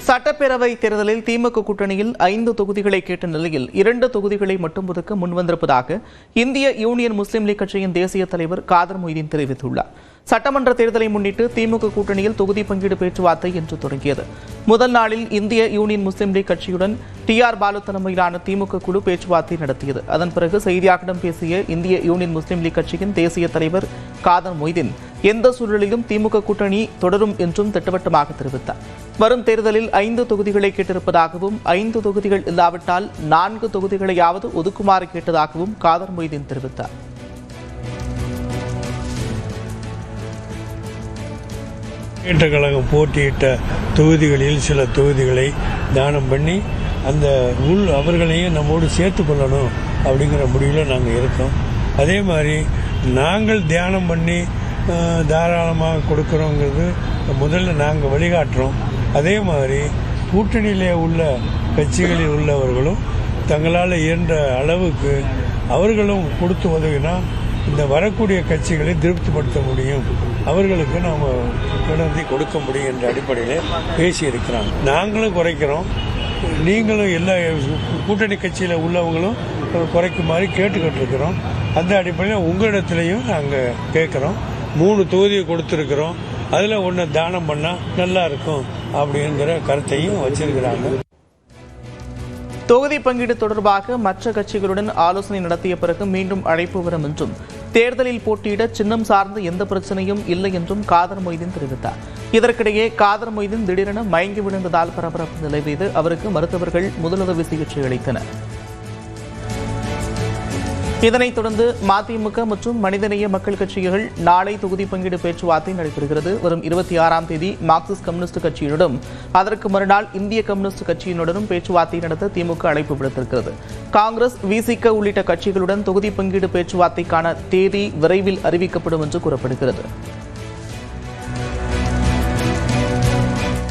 சட்டப்பேரவை தேர்தலில் திமுக கூட்டணியில் 5 தொகுதிகளை கேட்ட நிலையில் 2 தொகுதிகளை மட்டும் ஒதுக்க முன்வந்திருப்பதாக இந்திய யூனியன் முஸ்லீம் லீக் கட்சியின் தேசிய தலைவர் காதர் மொய்தீன் தெரிவித்துள்ளார். சட்டமன்ற தேர்தலை முன்னிட்டு திமுக கூட்டணியில் தொகுதி பங்கீடு பேச்சுவார்த்தை இன்று தொடங்கியது. முதல் நாளில் இந்திய யூனியன் முஸ்லீம் லீக் கட்சியுடன் டி.ஆர். பாலு தலைமையிலான திமுக குழு பேச்சுவார்த்தை நடத்தியது. அதன் பிறகு செய்தியாளர்களிடம் பேசிய இந்திய யூனியன் முஸ்லீம் லீக் கட்சியின் தேசிய தலைவர் காதர் மொய்தீன் எந்த சூழலிலும் திமுக கூட்டணி தொடரும் என்றும் திட்டவட்டமாக தெரிவித்தார். வரும் தேர்தலில் 5 தொகுதிகளை கேட்டிருப்பதாகவும் 5 தொகுதிகள் இல்லாவிட்டால் 4 தொகுதிகளையாவது ஒதுக்குமாறு கேட்டதாகவும் காதர் மொய்தீன் தெரிவித்தார். முன்னேற்ற கழகம் போட்டியிட்ட தொகுதிகளில் சில தொகுதிகளை தானம் பண்ணி அந்த அவர்களையும் நம்மோடு சேர்த்து கொள்ளணும் அப்படிங்கிற முடிவில் நாங்கள் இருக்கோம். அதே மாதிரி நாங்கள் தியானம் பண்ணி தாராளமாக கொடுக்குறோங்கிறது முதல்ல நாங்கள் வழிகாட்டுறோம். அதே மாதிரி கூட்டணியிலே உள்ள கட்சிகளில் உள்ளவர்களும் தங்களால் இயன்ற அளவுக்கு அவர்களும் கொடுத்து உதவினா இந்த வரக்கூடிய கட்சிகளை திருப்திப்படுத்த முடியும், அவர்களுக்கு நாம் கிணந்தி கொடுக்க முடியும் என்ற அடிப்படையில் பேசியிருக்கிறாங்க. நாங்களும் குறைக்கிறோம், நீங்களும் எல்லா கூட்டணி கட்சியில் உள்ளவங்களும் குறைக்குமாறு கேட்டுக்கிட்டு இருக்கிறோம். அந்த அடிப்படையில் உங்களிடத்துலையும் நாங்கள் கேட்குறோம். 3 தொகுதியை கொடுத்துருக்கிறோம், அதில் ஒன்று தானம் பண்ணால் நல்லா இருக்கும் அப்படிங்கிற கருத்தையும் வச்சிருக்கிறாங்க. தொகுதி பங்கீடு தொடர்பாக மற்ற கட்சிகளுடன் ஆலோசனை நடத்திய பிறகு மீண்டும் அழைப்பு வரும் என்றும் தேர்தலில் போட்டியிட சின்னம் சார்ந்த எந்த பிரச்சனையும் இல்லை என்றும் காதர் மொய்தீன் தெரிவித்தார். இதற்கிடையே காதர் மொய்தீன் திடீரென மயங்கி விழுந்ததால் பரபரப்பு நிலவியது. அவருக்கு மருத்துவர்கள் முதலுதவி சிகிச்சை அளித்தனர். இதனைத் தொடர்ந்து மதிமுக மற்றும் மனிதநேய மக்கள் கட்சிகள் நாளை தொகுதி பங்கீடு பேச்சுவார்த்தை நடைபெறுகிறது. வரும் 26ஆம் தேதி மார்க்சிஸ்ட் கம்யூனிஸ்ட் கட்சியினரும் அதற்கு மறுநாள் இந்திய கம்யூனிஸ்ட் கட்சியினுடனும் பேச்சுவார்த்தை நடத்த திமுக அழைப்பு விடுத்திருக்கிறது. காங்கிரஸ், விசிக உள்ளிட்ட கட்சிகளுடன் தொகுதி பங்கீடு பேச்சுவார்த்தைக்கான தேதி விரைவில் அறிவிக்கப்படும் என்று கூறப்படுகிறது.